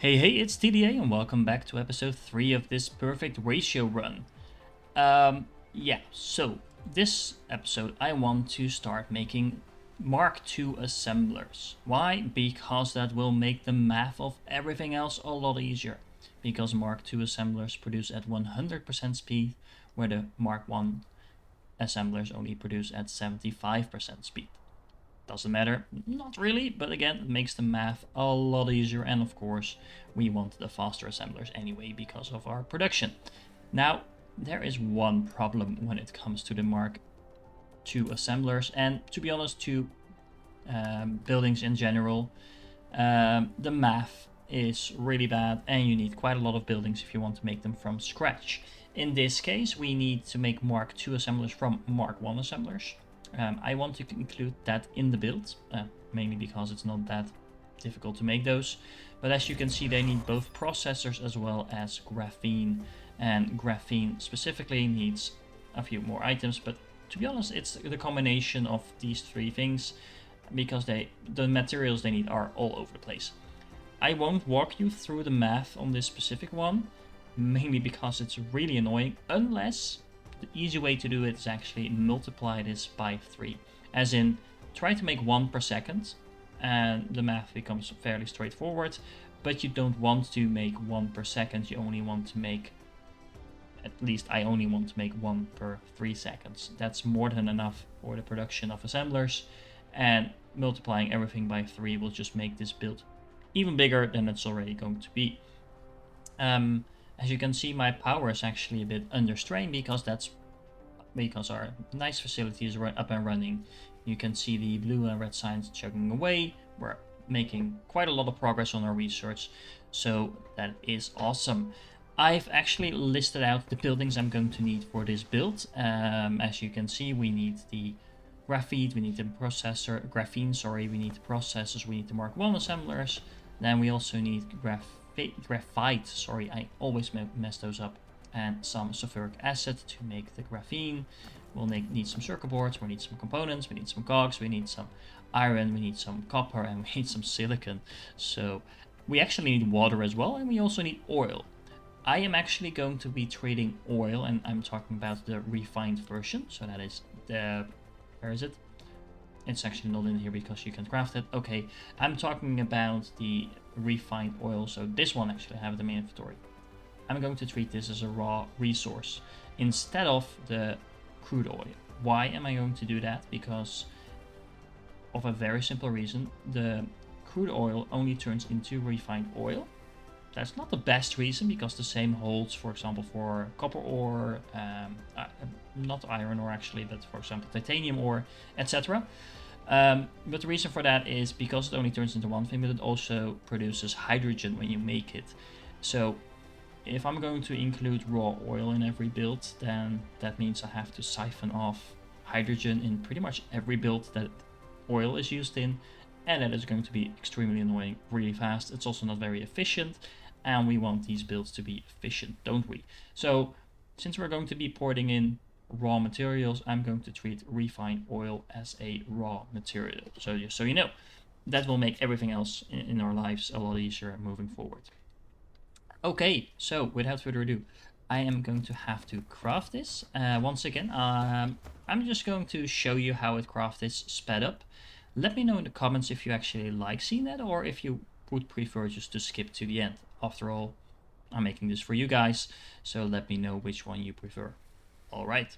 Hey, it's TDA and welcome back to episode 3 of this perfect ratio run. So this episode I want to start making Mark II assemblers. Why? Because that will make the math of everything else a lot easier. Because Mark II assemblers produce at 100% speed, where the Mark I assemblers only produce at 75% speed. Doesn't matter, not really, but again, it makes the math a lot easier, and of course, we want the faster assemblers anyway because of our production. Now, there is one problem when it comes to the Mark II assemblers, and to be honest, to buildings in general. The math is really bad, and you need quite a lot of buildings if you want to make them from scratch. In this case, we need to make Mark II assemblers from Mark I assemblers. I want to include that in the build, mainly because it's not that difficult to make those. But as you can see, they need both processors as well as graphene. And graphene specifically needs a few more items, but to be honest, it's the combination of these three things, because the materials they need are all over the place. I won't walk you through the math on this specific one, mainly because it's really annoying, unless the easy way to do it is actually multiply this by 3. As in, try to make 1 per second, and the math becomes fairly straightforward, but you don't want to make 1 per second, you only want to make, at least I only want to make 1 per 3 seconds. That's more than enough for the production of assemblers, and multiplying everything by 3 will just make this build even bigger than it's already going to be. As you can see, my power is actually a bit under strain because our nice facility is up and running. You can see the blue and red signs chugging away. We're making quite a lot of progress on our research, so that is awesome. I've actually listed out the buildings I'm going to need for this build. As you can see, we need the graphene, we need the graphene, we need the processors, we need the Mark I assemblers. Then we also need graphite, I always mess those up, and some sulfuric acid to make the graphene. We'll need some circuit boards, we need some components, we need some cogs, we need some iron, we need some copper, and we need some silicon. So we actually need water as well, and we also need oil. I am actually going to be trading oil, and I'm talking about the refined version. So that is where is it? It's actually not in here because you can craft it. Okay, I'm talking about the refined oil. So this one actually I have in my inventory. I'm going to treat this as a raw resource instead of the crude oil. Why am I going to do that? Because of a very simple reason. The crude oil only turns into refined oil. That's not the best reason, because the same holds, for example, for copper ore, not iron ore actually, but for example titanium ore, etc. But the reason for that is because it only turns into one thing, but it also produces hydrogen when you make it. So if I'm going to include raw oil in every build, then that means I have to siphon off hydrogen in pretty much every build that oil is used in, and that is going to be extremely annoying really fast. It's also not very efficient, and we want these builds to be efficient, don't we? So since we're going to be porting in raw materials, I'm going to treat refined oil as a raw material. So just so you know, that will make everything else in our lives a lot easier moving forward. Okay, so without further ado, I am going to have to craft this. Once again, I'm just going to show you how it craft is sped up. Let me know in the comments if you actually like seeing that, or if you would prefer just to skip to the end. After all, I'm making this for you guys, so let me know which one you prefer. All right.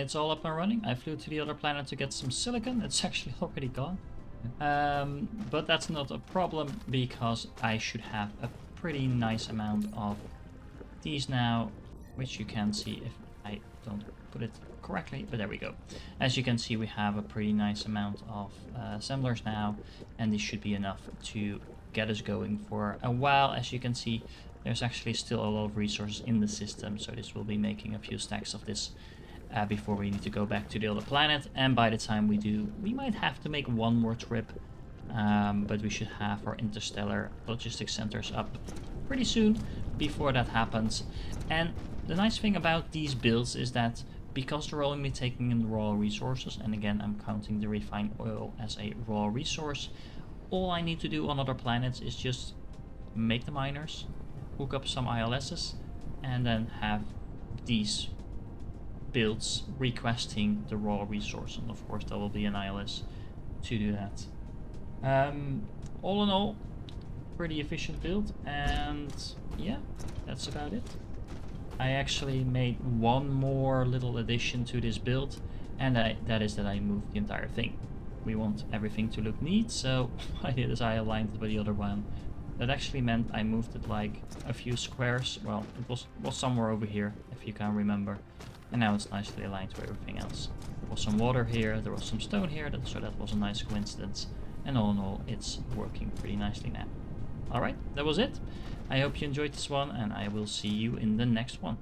it's all up and running. I flew to the other planet to get some silicon. It's actually already gone. But that's not a problem because I should have a pretty nice amount of these now, which you can see if I don't put it correctly, but there we go. As you can see, we have a pretty nice amount of assemblers now, and this should be enough to get us going for a while. As you can see, there's actually still a lot of resources in the system, so this will be making a few stacks of this before we need to go back to the other planet. And by the time we do, we might have to make one more trip, but we should have our interstellar logistics centers up pretty soon before that happens. And the nice thing about these builds is that because they're only taking in the raw resources, and again I'm counting the refined oil as a raw resource, all I need to do on other planets is just make the miners, hook up some ILSs, and then have these builds requesting the raw resource, and of course there will be an ILS to do that. All in all, pretty efficient build, and yeah, that's about it. I actually made one more little addition to this build, and that is that I moved the entire thing. We want everything to look neat, so what I did is I aligned it with the other one. That actually meant I moved it like a few squares. Well, it was somewhere over here, if you can remember. And now it's nicely aligned to everything else. There was some water here, there was some stone here, so that was a nice coincidence. And all in all, it's working pretty nicely now. Alright, that was it. I hope you enjoyed this one, and I will see you in the next one.